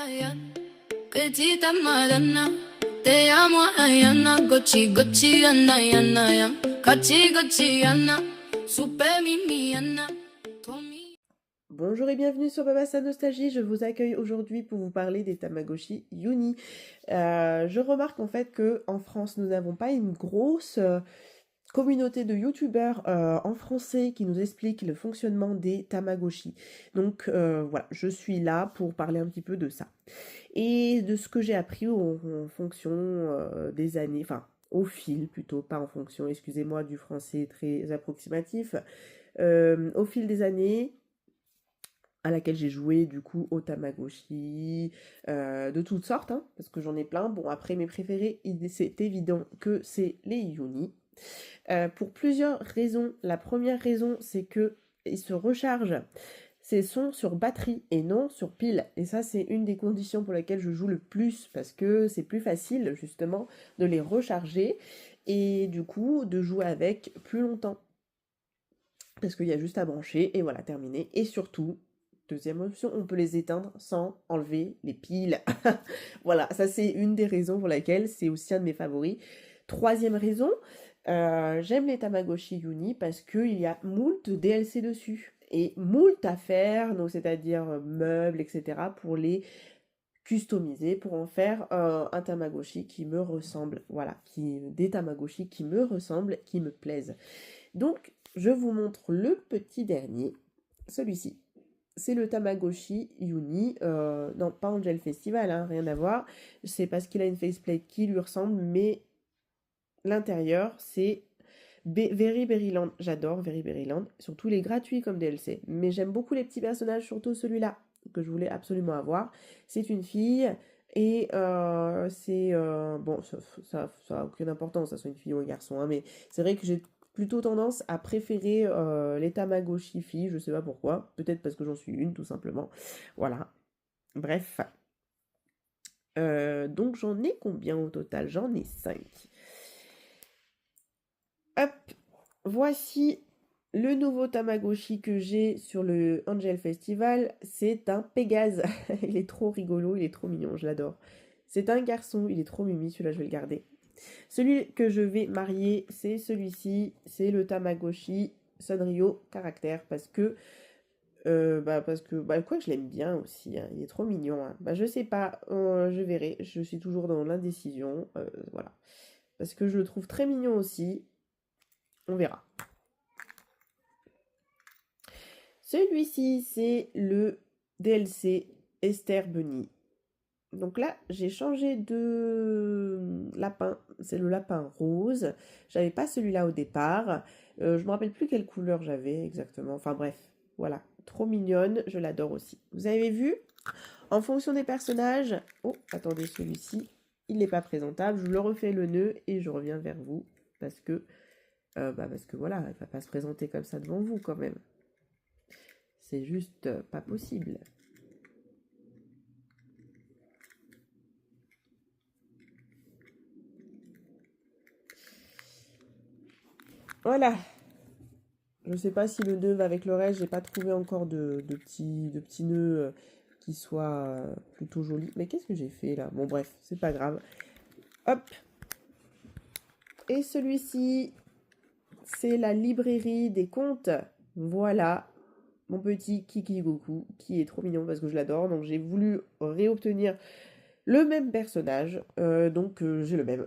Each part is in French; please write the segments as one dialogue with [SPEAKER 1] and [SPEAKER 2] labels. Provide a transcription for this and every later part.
[SPEAKER 1] Ayana, petita Madonna, te amo Ayana, gochi gochi Anna Yana, gochi gochi Anna, super mimi Anna, Tommy.
[SPEAKER 2] Bonjour et bienvenue sur Babassa Nostalgie, je vous accueille aujourd'hui pour vous parler des Tamagotchi Uni. Je remarque en fait qu'en France, nous n'avons pas une grosse communauté de youtubeurs en français qui nous expliquent le fonctionnement des Tamagotchi. Donc voilà, je suis là pour parler un petit peu de ça. Et de ce que j'ai appris en fonction des années, enfin au fil plutôt, pas en fonction, excusez-moi du français très approximatif, au fil des années à laquelle j'ai joué du coup au Tamagotchi, de toutes sortes, hein, parce que j'en ai plein. Bon, après mes préférés, c'est évident que c'est les Uni. Pour plusieurs raisons. La première raison, c'est que ils se rechargent. Ces sont sur batterie et non sur pile. Et ça, c'est une des conditions pour lesquelles je joue le plus, parce que c'est plus facile justement de les recharger et du coup de jouer avec plus longtemps. Parce qu'il y a juste à brancher et voilà, terminé. Et surtout, deuxième option, on peut les éteindre sans enlever les piles. Voilà, ça c'est une des raisons pour laquelle c'est aussi un de mes favoris. Troisième raison, j'aime les Tamagotchi Uni parce qu'il y a moult DLC dessus. Et moult à faire, donc c'est-à-dire meubles, etc. pour les customiser, pour en faire un Tamagotchi qui me ressemble. Voilà, des Tamagotchi qui me ressemblent, qui me plaisent. Donc, je vous montre le petit dernier, celui-ci. C'est le Tamagotchi Uni, non pas Angel Festival, hein, rien à voir. C'est parce qu'il a une faceplate qui lui ressemble, mais l'intérieur c'est Very Berry Land. J'adore Very Berry Land, surtout les gratuits comme DLC. Mais j'aime beaucoup les petits personnages, surtout celui-là que je voulais absolument avoir. C'est une fille et c'est bon, ça a aucune importance, ça soit une fille ou un garçon, hein, mais c'est vrai que j'ai plutôt tendance à préférer les Tamagotchi filles, je sais pas pourquoi, peut-être parce que j'en suis une tout simplement. Voilà. Bref. Donc j'en ai combien au total? J'en ai 5. Hop, voici le nouveau Tamagotchi que j'ai sur le Angel Festival. C'est un Pégase. Il est trop rigolo, il est trop mignon, je l'adore. C'est un garçon, il est trop mimi, celui-là je vais le garder. Celui que je vais marier, c'est celui-ci, c'est le Tamagotchi Sanrio Caractère, quoi que je l'aime bien aussi, hein, il est trop mignon, hein. Bah je sais pas, je verrai, je suis toujours dans l'indécision, voilà. Parce que je le trouve très mignon aussi, on verra. Celui-ci, c'est le DLC Esther Bunny. Donc là, j'ai changé de lapin. C'est le lapin rose. J'avais pas celui-là au départ. Je me rappelle plus quelle couleur j'avais exactement. Enfin bref, voilà. Trop mignonne, je l'adore aussi. Vous avez vu? En fonction des personnages... Oh, attendez, celui-ci, il n'est pas présentable. Je le refais le nœud et je reviens vers vous. Parce que voilà, il va pas se présenter comme ça devant vous quand même. C'est juste pas possible. Voilà. Je sais pas si le nœud va avec le reste. J'ai pas trouvé encore de petits nœuds qui soient plutôt jolis. Mais qu'est-ce que j'ai fait là? Bon bref, c'est pas grave. Hop. Et celui-ci, c'est la librairie des contes. Voilà. Mon petit Kiki Goku, qui est trop mignon parce que je l'adore. Donc j'ai voulu réobtenir le même personnage. Donc j'ai le même.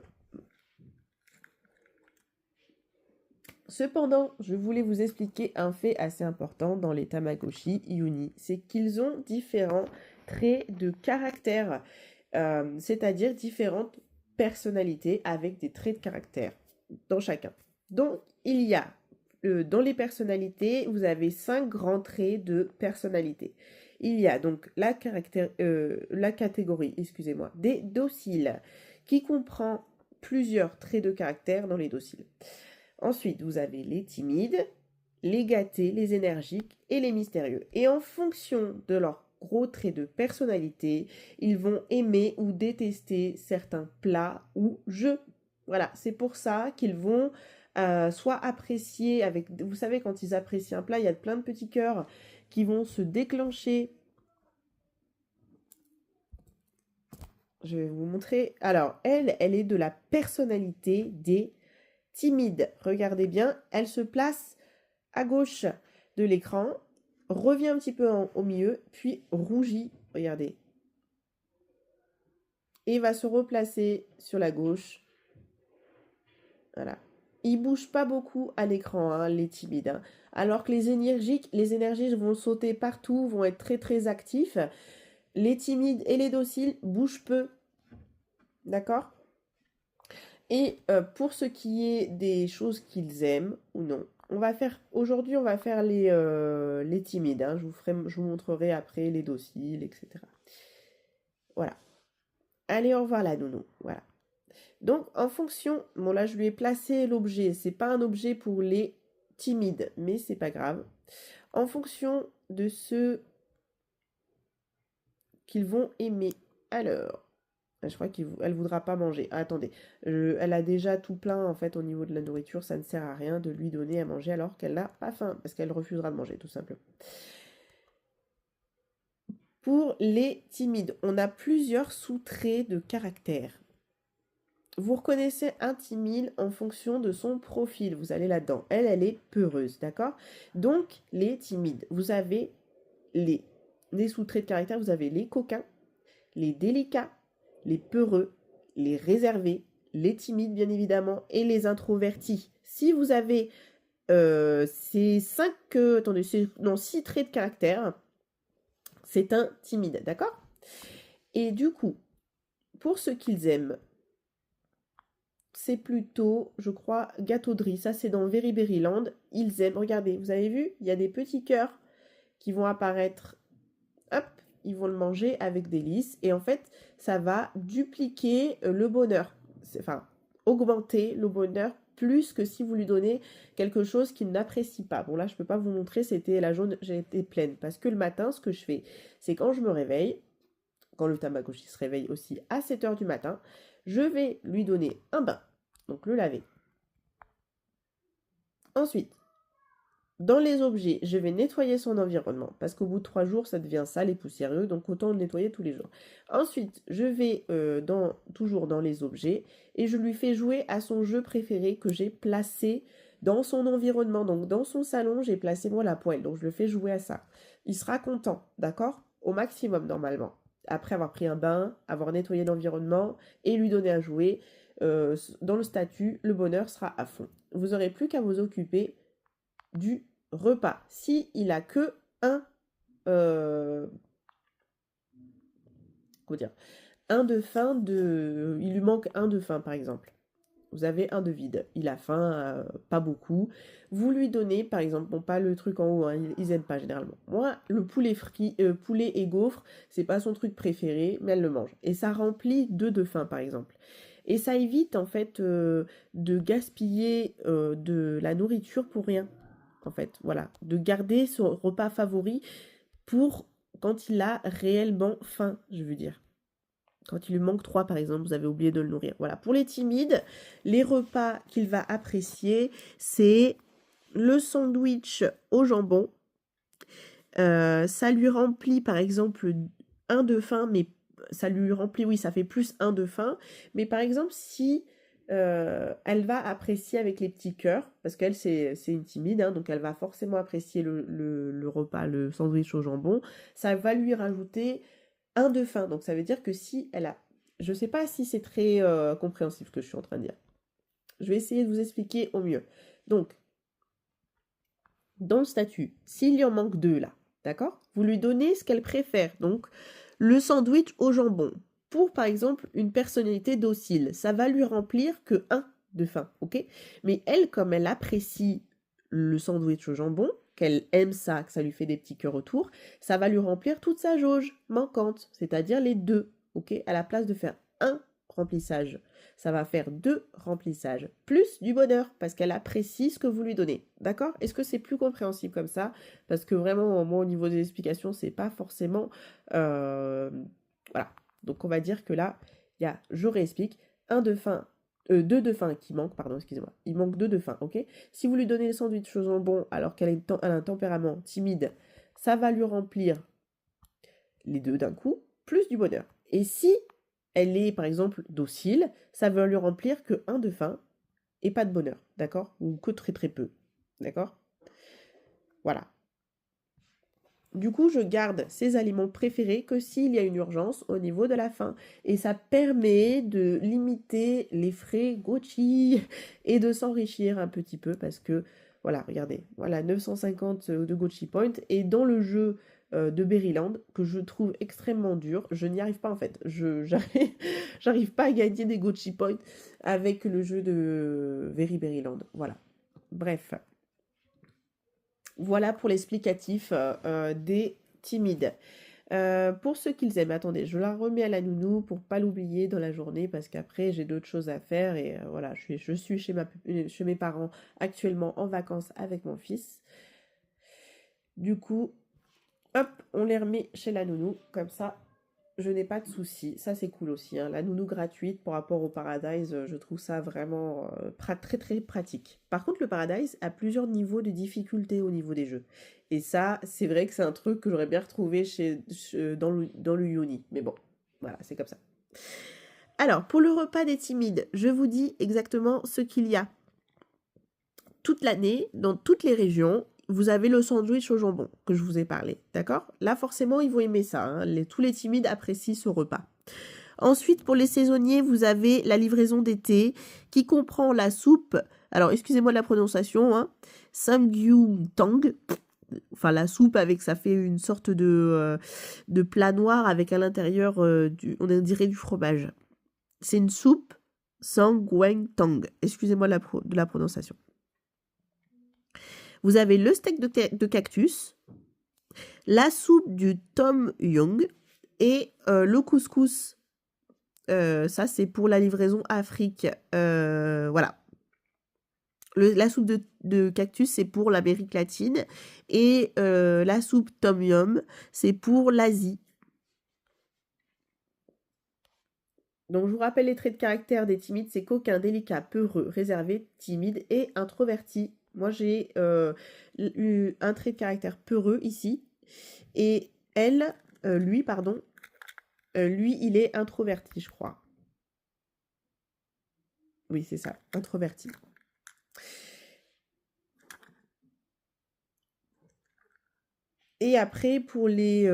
[SPEAKER 2] Cependant, je voulais vous expliquer un fait assez important dans les Tamagotchi Uni, c'est qu'ils ont différents traits de caractère, c'est-à-dire différentes personnalités avec des traits de caractère dans chacun. Donc, il y a, dans les personnalités, vous avez 5 grands traits de personnalité. Il y a donc la catégorie, excusez-moi, des dociles, qui comprend plusieurs traits de caractère dans les dociles. Ensuite, vous avez les timides, les gâtés, les énergiques et les mystérieux. Et en fonction de leurs gros traits de personnalité, ils vont aimer ou détester certains plats ou jeux. Voilà, c'est pour ça qu'ils vont soit apprécier avec... Vous savez, quand ils apprécient un plat, il y a plein de petits cœurs qui vont se déclencher je vais vous montrer. Alors, elle est de la personnalité des timides. Regardez bien, elle se place à gauche de l'écran, revient un petit peu au milieu, puis rougit, regardez. Et va se replacer sur la gauche. Voilà. Ils bougent pas beaucoup à l'écran, hein, les timides. Hein. Alors que les énergiques vont sauter partout, vont être très très actifs. Les timides et les dociles bougent peu. D'accord? Et pour ce qui est des choses qu'ils aiment ou non, aujourd'hui on va faire les timides. Hein. Je vous montrerai après les dociles, etc. Voilà. Allez, au revoir la nounou. Voilà. Donc, en fonction, bon là, je lui ai placé l'objet. C'est pas un objet pour les timides, mais c'est pas grave. En fonction de ce qu'ils vont aimer. Alors, je crois qu'elle voudra pas manger. Ah, attendez, elle a déjà tout plein en fait au niveau de la nourriture. Ça ne sert à rien de lui donner à manger alors qu'elle n'a pas faim, parce qu'elle refusera de manger, tout simplement. Pour les timides, on a plusieurs sous-traits de caractère. Vous reconnaissez un timide en fonction de son profil. Vous allez là-dedans. Elle est peureuse, d'accord? Donc, les timides, vous avez les sous-traits de caractère. Vous avez les coquins, les délicats, les peureux, les réservés, les timides, bien évidemment, et les introvertis. Si vous avez ces 6 traits de caractère, c'est un timide, d'accord? Et du coup, pour ce qu'ils aiment, c'est plutôt, je crois, gâteau de riz. Ça, c'est dans Very Berry Land. Ils aiment. Regardez, vous avez vu, il y a des petits cœurs qui vont apparaître. Hop, ils vont le manger avec délice. Et en fait, ça va dupliquer le bonheur. Enfin, augmenter le bonheur plus que si vous lui donnez quelque chose qu'il n'apprécie pas. Bon, là, je ne peux pas vous montrer, c'était la jaune, j'ai été pleine. Parce que le matin, ce que je fais, c'est quand je me réveille, quand le Tamagotchi se réveille aussi à 7 h du matin, je vais lui donner un bain. Donc le laver. Ensuite, dans les objets, je vais nettoyer son environnement parce qu'au bout de 3 jours, ça devient sale et poussiéreux, donc autant le nettoyer tous les jours. Ensuite, je vais toujours dans les objets et je lui fais jouer à son jeu préféré que j'ai placé dans son environnement. Donc dans son salon, j'ai placé moi la poêle, donc je le fais jouer à ça. Il sera content, d'accord? Au maximum normalement. Après avoir pris un bain, avoir nettoyé l'environnement et lui donner à jouer. Dans le statut, le bonheur sera à fond. Vous n'aurez plus qu'à vous occuper du repas. Si il a que un, comment dire, un de faim, il lui manque un de faim par exemple. Vous avez un de vide, il a faim, pas beaucoup. Vous lui donnez, par exemple, bon pas le truc en haut, hein, ils aiment pas généralement. Moi, le poulet frit, poulet et gaufre, c'est pas son truc préféré, mais elle le mange. Et ça remplit 2 de faim par exemple. Et ça évite en fait de gaspiller de la nourriture pour rien. En fait, voilà, de garder son repas favori pour quand il a réellement faim, je veux dire. Quand il lui manque 3, par exemple, vous avez oublié de le nourrir. Voilà, pour les timides, les repas qu'il va apprécier, c'est le sandwich au jambon. Ça lui remplit, par exemple, 1 de faim, mais ça lui remplit, oui, ça fait plus 1 de faim. Mais par exemple, si elle va apprécier avec les petits cœurs, parce qu'elle, c'est une timide, hein, donc elle va forcément apprécier le repas, le sandwich au jambon. Ça va lui rajouter 1 de faim. Donc ça veut dire que si elle a... Je sais pas si c'est très compréhensif ce que je suis en train de dire. Je vais essayer de vous expliquer au mieux. Donc, dans le statut, s'il y en manque 2 là, d'accord? Vous lui donnez ce qu'elle préfère. Donc, le sandwich au jambon. Pour, par exemple, une personnalité docile, ça va lui remplir que 1 de faim, ok? Mais elle, comme elle apprécie le sandwich au jambon, qu'elle aime ça, que ça lui fait des petits cœurs autour, ça va lui remplir toute sa jauge manquante, c'est-à-dire les 2, ok? À la place de faire 1 remplissage, ça va faire 2 remplissages, plus du bonheur, parce qu'elle apprécie ce que vous lui donnez, d'accord? Est-ce que c'est plus compréhensible comme ça? Parce que vraiment, moi, au niveau des explications, c'est pas forcément... voilà. Donc, on va dire que là, il y a, je réexplique, 2 de faim qui manquent, pardon, excusez-moi. Il manque 2 de faim, ok? Si vous lui donnez le sandwich au jambon alors qu'elle a un tempérament timide, ça va lui remplir les 2 d'un coup, plus du bonheur. Et si elle est par exemple docile, ça va lui remplir que 1 de faim et pas de bonheur, d'accord? Ou que très très peu, d'accord? Voilà. Du coup, je garde ces aliments préférés que s'il y a une urgence au niveau de la faim. Et ça permet de limiter les frais Gochi et de s'enrichir un petit peu parce que, voilà, regardez, voilà, 950 de Gochi Point. Et dans le jeu de Berryland, que je trouve extrêmement dur, je n'y arrive pas en fait. J'arrive pas à gagner des Gochi Point avec le jeu de Very Berryland. Voilà. Bref. Voilà pour l'explicatif des timides. Pour ceux qu'ils aiment, attendez, je la remets à la nounou pour pas l'oublier dans la journée parce qu'après j'ai d'autres choses à faire et voilà, je suis chez mes parents actuellement en vacances avec mon fils. Du coup, hop, on les remet chez la nounou, comme ça je n'ai pas de soucis. Ça c'est cool aussi, hein. La nounou gratuite par rapport au Paradise, je trouve ça vraiment très très pratique. Par contre, le Paradise a plusieurs niveaux de difficulté au niveau des jeux. Et ça, c'est vrai que c'est un truc que j'aurais bien retrouvé dans le Uni. Mais bon, voilà, c'est comme ça. Alors, pour le repas des timides, je vous dis exactement ce qu'il y a. Toute l'année, dans toutes les régions, vous avez le sandwich au jambon que je vous ai parlé, d'accord? Là, forcément, ils vont aimer ça, hein. Tous les timides apprécient ce repas. Ensuite, pour les saisonniers, vous avez la livraison d'été qui comprend la soupe, alors excusez-moi de la prononciation, hein, samgyuntang, enfin la soupe avec, ça fait une sorte de plat noir avec à l'intérieur, on dirait du fromage. C'est une soupe samgyuntang, excusez-moi de la prononciation. Vous avez le steak de cactus, la soupe du tom yum et le couscous. Ça, c'est pour la livraison Afrique. Voilà. La soupe de cactus, c'est pour l'Amérique latine. Et la soupe tom yum, c'est pour l'Asie. Donc, je vous rappelle les traits de caractère des timides. C'est coquin, délicat, peureux, réservé, timide et introverti. Moi, j'ai eu un trait de caractère peureux ici. Et lui, il est introverti, je crois. Oui, c'est ça, introverti. Et après, pour les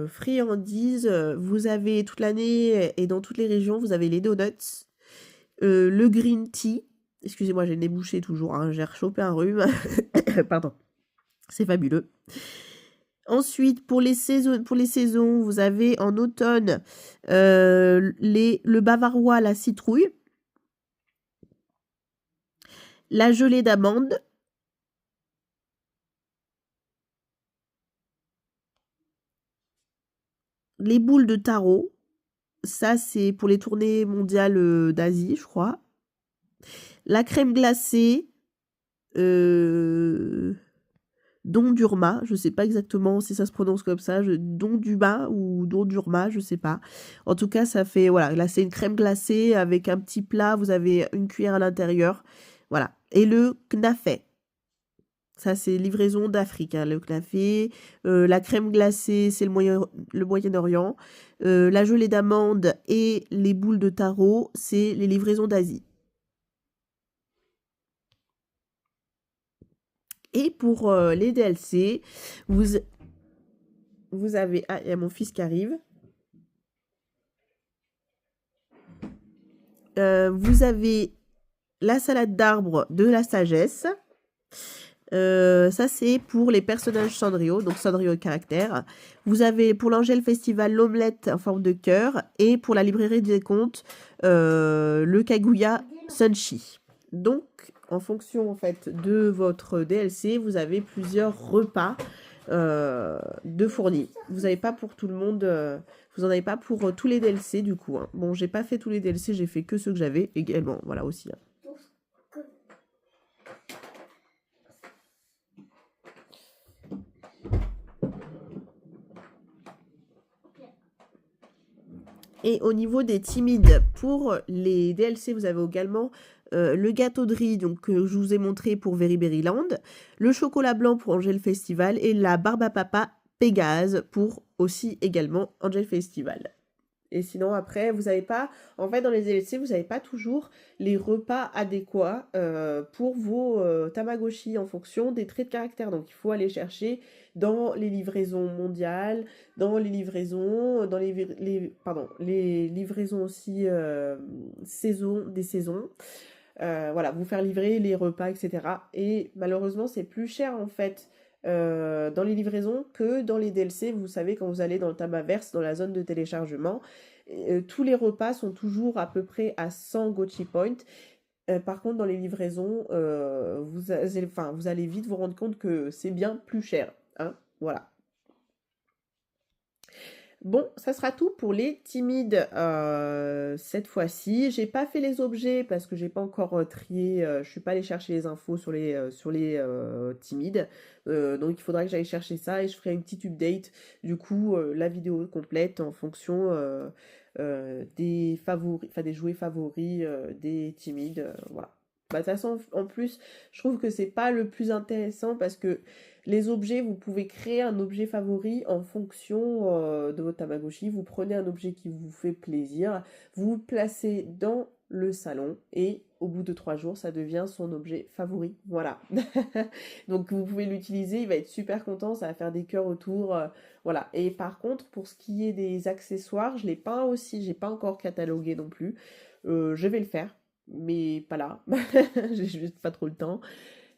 [SPEAKER 2] friandises, vous avez toute l'année et dans toutes les régions, vous avez les donuts, le green tea. Excusez-moi, j'ai le nez bouché toujours, hein, j'ai rechopé un rhume. Pardon. C'est fabuleux. Ensuite, pour les saisons, vous avez en automne le bavarois, la citrouille, la gelée d'amande, les boules de taro. Ça, c'est pour les tournées mondiales d'Asie, je crois. La crème glacée, Dondurma, je sais pas exactement si ça se prononce comme ça, Dondurma ou Dondurma, je sais pas. En tout cas, ça fait, voilà, là c'est une crème glacée avec un petit plat, vous avez une cuillère à l'intérieur, voilà. Et le knafé, ça c'est livraison d'Afrique, hein, le knafé. La crème glacée, c'est le Moyen-Orient. La gelée d'amande et les boules de taro, c'est les livraisons d'Asie. Et pour les DLC, vous avez... Ah, il y a mon fils qui arrive. Vous avez la salade d'arbres de la sagesse. Ça, c'est pour les personnages Sanrio, donc Sanrio caractère. Vous avez pour l'Angèle Festival l'omelette en forme de cœur. Et pour la librairie des contes, le Kaguya Sunshi. Donc, en fonction en fait de votre DLC, vous avez plusieurs repas de fournis. Vous n'avez pas pour tout le monde, vous n'en avez pas pour tous les DLC du coup, hein. Bon, j'ai pas fait tous les DLC, j'ai fait que ceux que j'avais également, voilà aussi, hein. Et au niveau des timides, pour les DLC, vous avez également le gâteau de riz, donc, que je vous ai montré pour Very Berryland, le chocolat blanc pour Angel Festival et la barbe à papa Pégase pour aussi également Angel Festival. Et sinon, après, vous n'avez pas, en fait, dans les DLC, vous n'avez pas toujours les repas adéquats pour vos Tamagotchi en fonction des traits de caractère. Donc, il faut aller chercher dans les livraisons mondiales, dans les livraisons, dans les livraisons aussi des saisons. Voilà, vous faire livrer les repas, etc. Et malheureusement, c'est plus cher, en fait, dans les livraisons que dans les DLC. Vous savez, quand vous allez dans le Tamaverse, dans la zone de téléchargement, tous les repas sont toujours à peu près à 100 Gotchi Points. Par contre, dans les livraisons, vous allez vite vous rendre compte que c'est bien plus cher, hein, voilà. Bon, ça sera tout pour les timides cette fois-ci. J'ai pas fait les objets parce que j'ai pas encore trié, je suis pas allée chercher les infos sur les timides. Donc il faudra que j'aille chercher ça et je ferai une petite update. Du coup, la vidéo complète en fonction des favoris, des jouets favoris des timides, voilà. Bah, de toute façon, en plus, je trouve que c'est pas le plus intéressant parce que les objets, vous pouvez créer un objet favori en fonction de votre Tamagotchi. Vous prenez un objet qui vous fait plaisir, vous le placez dans le salon et au bout de 3 jours, ça devient son objet favori. Voilà. Donc vous pouvez l'utiliser, il va être super content, ça va faire des cœurs autour. Voilà. Et par contre, pour ce qui est des accessoires, je l'ai pas j'ai pas encore catalogué non plus. Je vais le faire, mais pas là. J'ai juste pas trop le temps.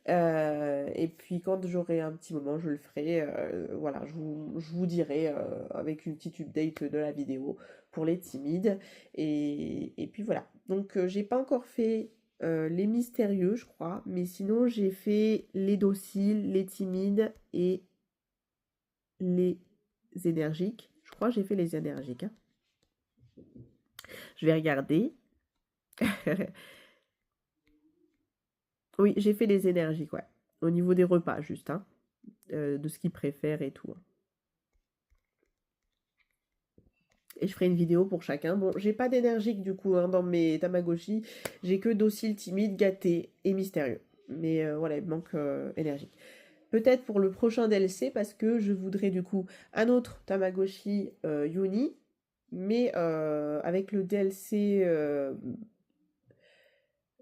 [SPEAKER 2] Et puis quand j'aurai un petit moment, je le ferai. Voilà, je vous dirai avec une petite update de la vidéo pour les timides. Et puis voilà. Donc j'ai pas encore fait les mystérieux, je crois, mais sinon j'ai fait les dociles, les timides et les énergiques. Je crois que j'ai fait les énergiques, hein. Je vais regarder. Oui, j'ai fait les énergiques, ouais. Au niveau des repas, juste, hein. De ce qu'ils préfèrent et tout. Et je ferai une vidéo pour chacun. Bon, j'ai pas d'énergique du coup, hein, dans mes Tamagotchi. J'ai que docile, timide, gâté et mystérieux. Mais voilà, il me manque énergique. Peut-être pour le prochain DLC, parce que je voudrais du coup un autre Tamagotchi Uni, mais avec le DLC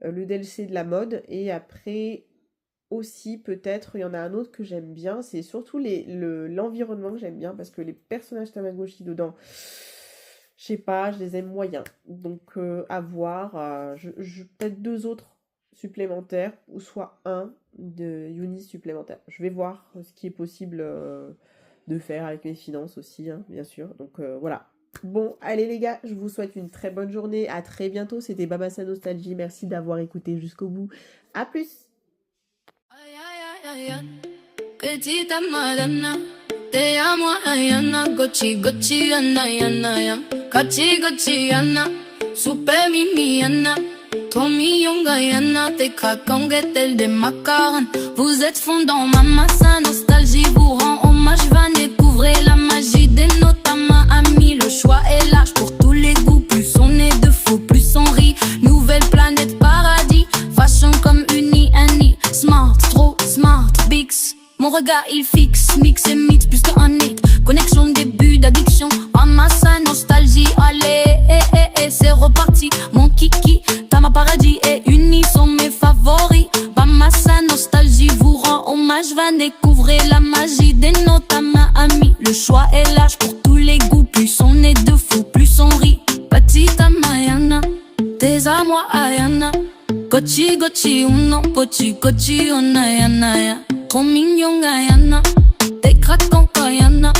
[SPEAKER 2] de la mode. Et après aussi, peut-être, il y en a un autre que j'aime bien. C'est surtout l'environnement que j'aime bien, parce que les personnages Tamagotchi dedans, je sais pas, je les aime moyens. Donc à voir. Peut-être 2 autres supplémentaires, ou soit un de Uni supplémentaire. Je vais voir ce qui est possible de faire avec mes finances aussi, hein, bien sûr. Donc voilà. Bon, allez les gars, je vous souhaite une très bonne journée. À très bientôt. C'était Babassa Nostalgie. Merci d'avoir écouté jusqu'au bout. À plus.
[SPEAKER 1] Petita Madonna, te amo Ayana, Gotchi Gotchi Anna Yana ya, Gotchi Gotchi Anna, Super Mimi Anna, Tommy Yonga Yana, te kakangetel de macaron. Vous êtes fondant, maman, sa nostalgie vous rend hommage, va découvrir la magie des notamment amis. Le choix est large pour tous les goûts, plus on est de faux, plus on rit. Nouvelle planète paradis, fashion comme uni, Annie, smart, trop smart, Bix. Mon regard il fixe, mix et mix plus qu'un hit. Connexion, début d'addiction, sa nostalgie, allez, c'est reparti. Mon kiki, t'as ma paradis et unis sont mes favoris. Sa nostalgie vous rend hommage, va découvrir la magie des notamment amis. Le choix est large pour tous les goûts, plus on est de fous, plus on rit. Petita Mayana, tes à moi Ayana, Gotchi Gotchi uno, Gotchi Gotchi Onayana. Trop mignon Guyana, t'es craquant Guyana,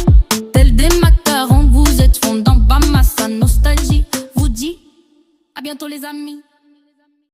[SPEAKER 1] tel des macarons, vous êtes fondant. Sa nostalgie vous dit à bientôt les amis.